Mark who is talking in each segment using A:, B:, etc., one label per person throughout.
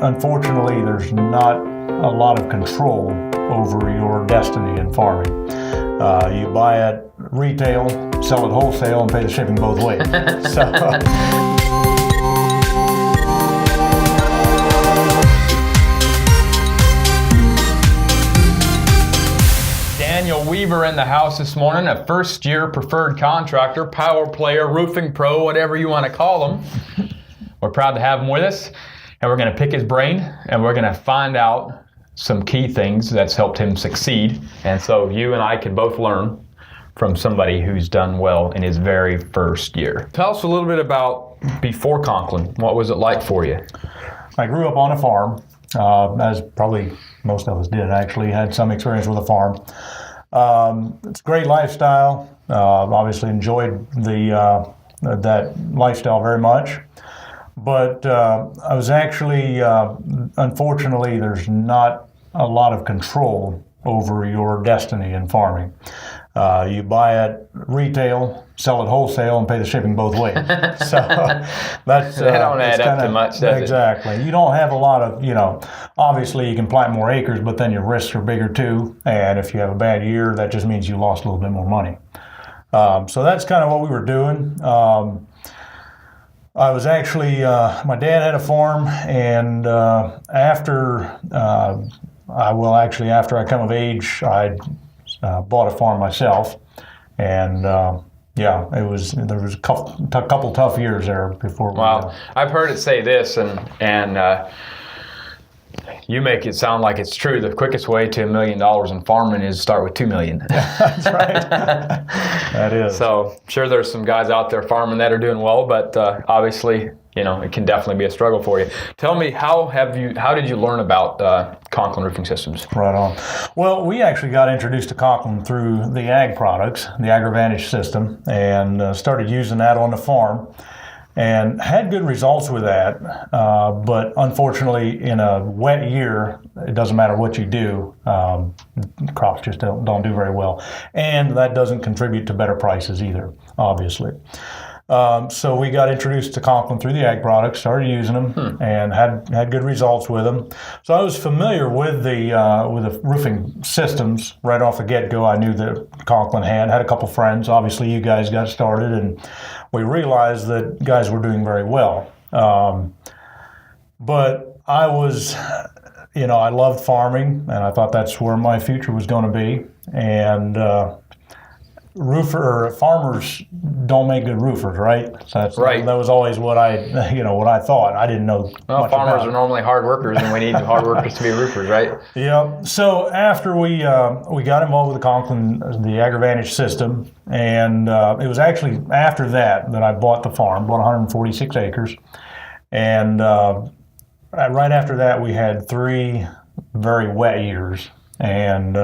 A: Unfortunately, there's not a lot of control over your destiny in farming. You buy it retail, sell it wholesale, and pay the shipping both ways.
B: Daniel Weaver in the house this morning, a first-year preferred contractor, power player, roofing pro, whatever you want to call him. We're proud to have him with us, and we're going to pick his brain, and we're going to find out some key things that's helped him succeed. And so you and I can both learn from somebody who's done well in his very first year. Tell us a little bit about before Conklin. What was it like for you?
A: I grew up on a farm, as probably most of us did actually, had some experience with a farm. It's a great lifestyle. Obviously enjoyed that lifestyle very much. But I was actually, unfortunately, there's not a lot of control over your destiny in farming. You buy it retail, sell it wholesale, and pay the shipping both ways. So that's
B: that don't add up to much, does it?
A: Exactly. You don't have a lot of, obviously you can plant more acres, but then your risks are bigger too. And if you have a bad year, that just means you lost a little bit more money. So that's kind of what we were doing. I was actually, my dad had a farm, and after I come of age, I bought a farm myself, and there was a couple tough years there before.
B: Wow, I've heard it say this, and you make it sound like it's true. The quickest way to $1 million in farming is start with $2 million.
A: That's right. That is.
B: So sure, there's some guys out there farming that are doing well, but obviously, it can definitely be a struggle for you. Tell me, how did you learn about Conklin Roofing Systems?
A: Right on. Well, we actually got introduced to Conklin through the ag products, the AgriVantage system, and started using that on the farm. And had good results with that, but unfortunately, in a wet year, it doesn't matter what you do, crops just don't do very well, and that doesn't contribute to better prices either, obviously. So we got introduced to Conklin through the ag products, started using them, and had good results with them. So I was familiar with the roofing systems right off the get-go. I knew that Conklin had a couple friends. Obviously, you guys got started, and we realized that guys were doing very well. But I was, I loved farming, and I thought that's where my future was going to be. And farmers don't make good roofers, right? So
B: right.
A: That was always what I thought. I didn't know.
B: Well,
A: much
B: farmers
A: about
B: are normally hard workers, and we need hard workers to be roofers, right?
A: Yeah. So after we got involved with the Conklin, the AgriVantage system, and it was actually after that I bought the farm, bought 146 acres, and right after that we had 3 very wet years. And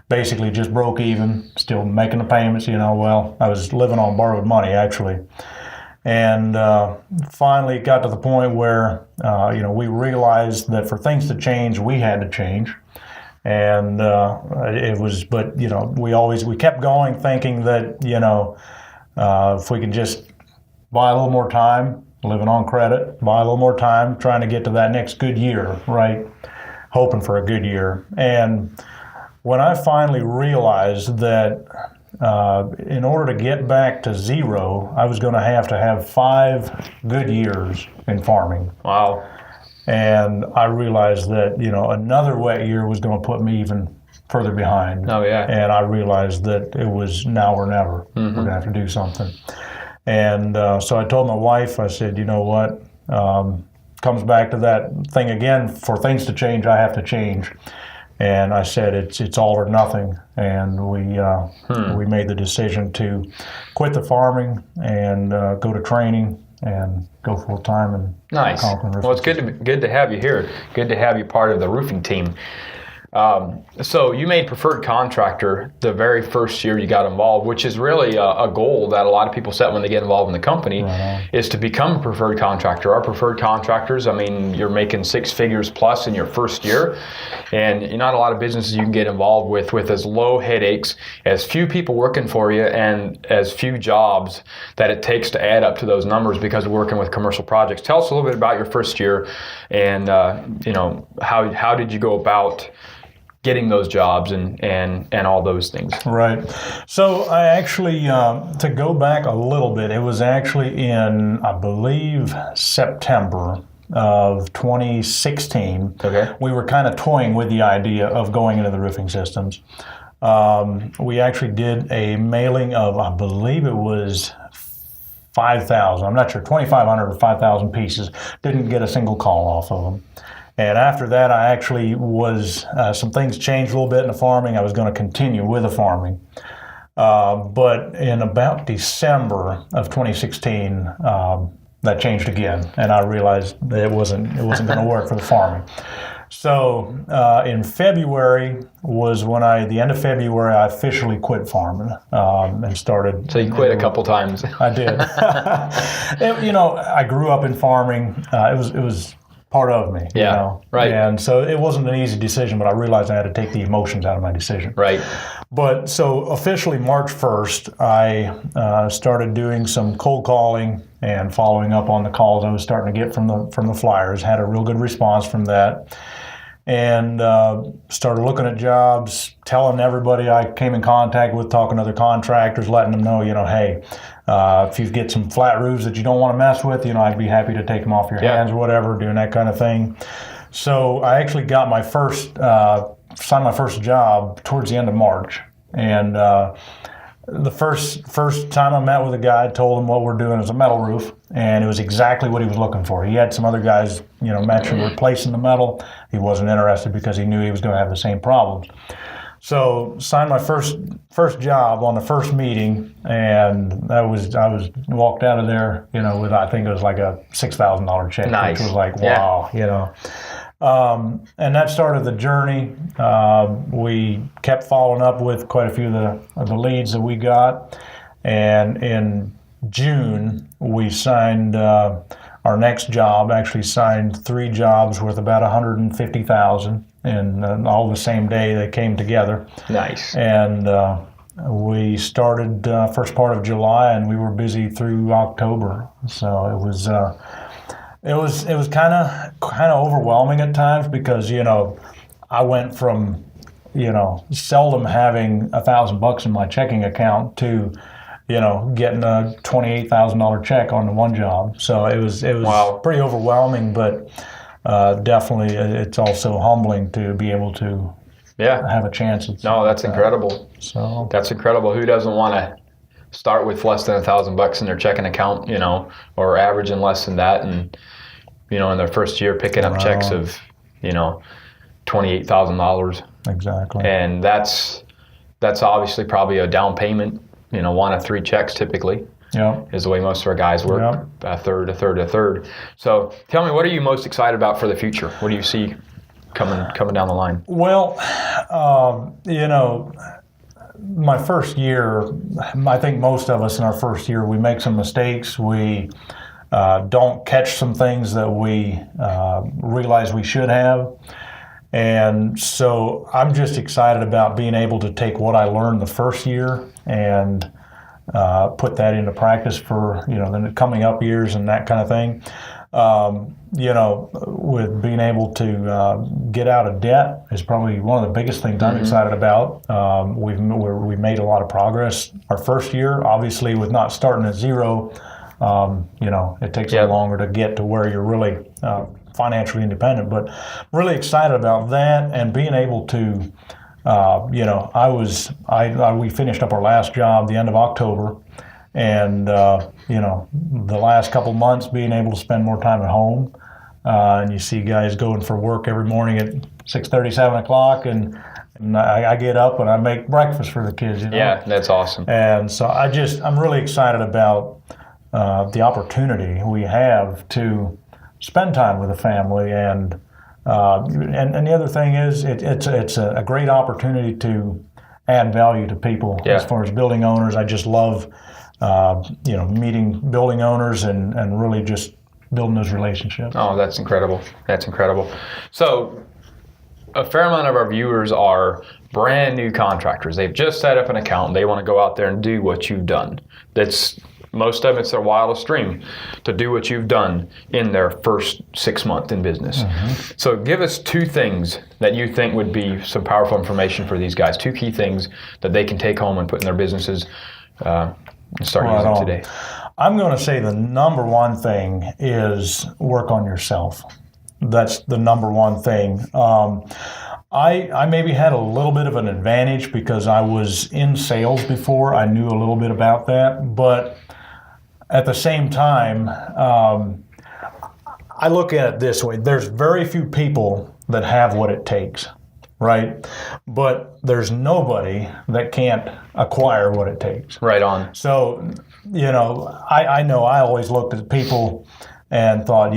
A: basically just broke even, still making the payments, I was living on borrowed money, actually. And finally it got to the point where, we realized that for things to change, we had to change. And we kept going thinking that, if we could just buy a little more time, living on credit, buy a little more time, trying to get to that next good year, right? Hoping for a good year. And when I finally realized that in order to get back to zero, I was going to have 5 good years in farming.
B: Wow.
A: And I realized that, another wet year was going to put me even further behind.
B: Oh, yeah.
A: And I realized that it was now or never.
B: Mm-hmm.
A: We're going to have to do something. And so I told my wife, I said, you know what? Comes back to that thing again. For things to change, I have to change. And I said it's all or nothing. And we made the decision to quit the farming and go to training and go full time. And
B: nice. Well, it's good to have you here. Good to have you part of the roofing team. So you made preferred contractor the very first year you got involved, which is really a goal that a lot of people set when they get involved in the company, is to become a preferred contractor. Our preferred contractors, I mean, you're making 6 figures plus in your first year, and not a lot of businesses you can get involved with as low headaches, as few people working for you, and as few jobs that it takes to add up to those numbers because we're working with commercial projects. Tell us a little bit about your first year, and how did you go about getting those jobs and all those things.
A: Right. So I actually, to go back a little bit, it was actually in, I believe, September of 2016.
B: Okay.
A: We were kind of toying with the idea of going into the roofing systems. We actually did a mailing of, I believe it was 5,000. I'm not sure, 2,500 or 5,000 pieces. Didn't get a single call off of them. And after that, I actually was, some things changed a little bit in the farming. I was going to continue with the farming. But in about December of 2016, that changed again. And I realized that it wasn't going to work for the farming. So in February was when the end of February, I officially quit farming and started.
B: So you quit a couple times.
A: I did. I grew up in farming. It was part of me.
B: Yeah, right.
A: And so it wasn't an easy decision, but I realized I had to take the emotions out of my decision.
B: Right.
A: But so officially March 1st, I started doing some cold calling and following up on the calls I was starting to get from the flyers. Had a real good response from that. And started looking at jobs, telling everybody I came in contact with, talking to other contractors, letting them know, hey, if you get some flat roofs that you don't want to mess with, I'd be happy to take them off your hands or whatever, doing that kind of thing. So I actually got signed my first job towards the end of March. And the first time I met with a guy, I told him what we're doing is a metal roof, and it was exactly what he was looking for. He had some other guys, mentioned replacing the metal. He wasn't interested because he knew he was going to have the same problems. So signed my first job on the first meeting, and I was walked out of there, with, I think it was like a $6,000 check,
B: nice.
A: Which was like, wow, and that started the journey. We kept following up with quite a few of the leads that we got, and in June we signed our next job. Actually signed 3 jobs worth about $150,000, and all the same day they came together.
B: Nice.
A: And we started first part of July, and we were busy through October. So it was kind of overwhelming at times because I went from seldom having $1,000 in my checking account to getting a $28,000 check on the one job. So it was
B: wow.
A: Pretty overwhelming, but definitely it's also humbling to be able to have a chance.
B: No, that's incredible.
A: So
B: that's incredible. Who doesn't want to start with less than $1,000 in their checking account, or averaging less than that, and in their first year picking up checks of $28,000.
A: Exactly.
B: And that's obviously probably a down payment. 1 of 3 checks typically.
A: Yeah.
B: Is the way most of our guys work.
A: Yeah.
B: A third. So tell me, what are you most excited about for the future? What do you see coming down the line?
A: Well, my first year, I think most of us in our first year, we make some mistakes. We don't catch some things that we realize we should have. And so I'm just excited about being able to take what I learned the first year and put that into practice for, the coming up years and that kind of thing. With being able to get out of debt is probably one of the biggest things I'm excited about. We made a lot of progress our first year, obviously with not starting at zero. It takes a little longer to get to where you're really financially independent, but really excited about that and being able to, we finished up our last job the end of October, and the last couple months being able to spend more time at home, and you see guys going for work every morning at 6:30, 7 o'clock, and I get up and I make breakfast for the kids.
B: Yeah, that's awesome.
A: And so I'm really excited about the opportunity we have to spend time with the family and And the other thing is, it's a great opportunity to add value to people.
B: Yeah.
A: As far as building owners, I just love, meeting building owners and really just building those relationships.
B: Oh, that's incredible. That's incredible. So a fair amount of our viewers are brand new contractors. They've just set up an account and they want to go out there and do what you've done. Most of them, it's their wildest dream to do what you've done in their first 6 months in business.
A: Mm-hmm.
B: So give us 2 things that you think would be some powerful information for these guys, 2 key things that they can take home and put in their businesses and start
A: Right
B: using
A: on.
B: today.
A: I'm going to say the number one thing is work on yourself. That's the number one thing. I maybe had a little bit of an advantage because I was in sales before. I knew a little bit about that. But at the same time, I look at it this way. There's very few people that have what it takes, right? But there's nobody that can't acquire what it takes.
B: Right on.
A: So, I know I always looked at people and thought,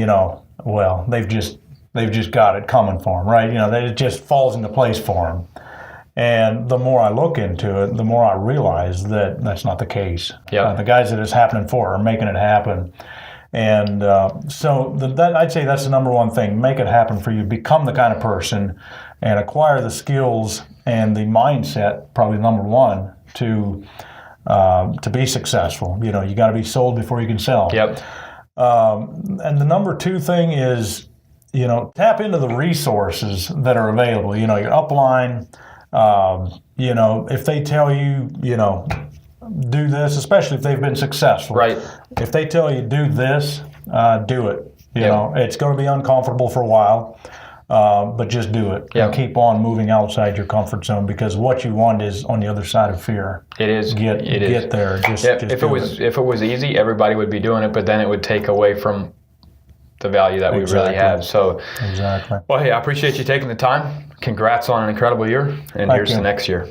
A: well, they've just got it coming for them, right? It just falls into place for them. And the more I look into it, the more I realize that that's not the case.
B: Yeah.
A: The guys that it's happening for are making it happen. And I'd say that's the number one thing. Make it happen for you. Become the kind of person and acquire the skills and the mindset, probably number one, to be successful. You got to be sold before you can sell.
B: Yep.
A: And the number 2 thing is, tap into the resources that are available. Your upline, if they tell you, do this, especially if they've been successful.
B: Right.
A: If they tell you do this, do it.
B: Yep.
A: It's going to be uncomfortable for a while, but just do it.
B: Yep.
A: And keep on moving outside your comfort zone because what you want is on the other side of fear.
B: It is.
A: Get there. Just
B: if it was easy, everybody would be doing it, but then it would take away from the value that we really
A: Exactly.
B: have. So,
A: Exactly.
B: well, hey, I appreciate you taking the time. Congrats on an incredible year, and
A: Thank
B: here's
A: you.
B: to next year.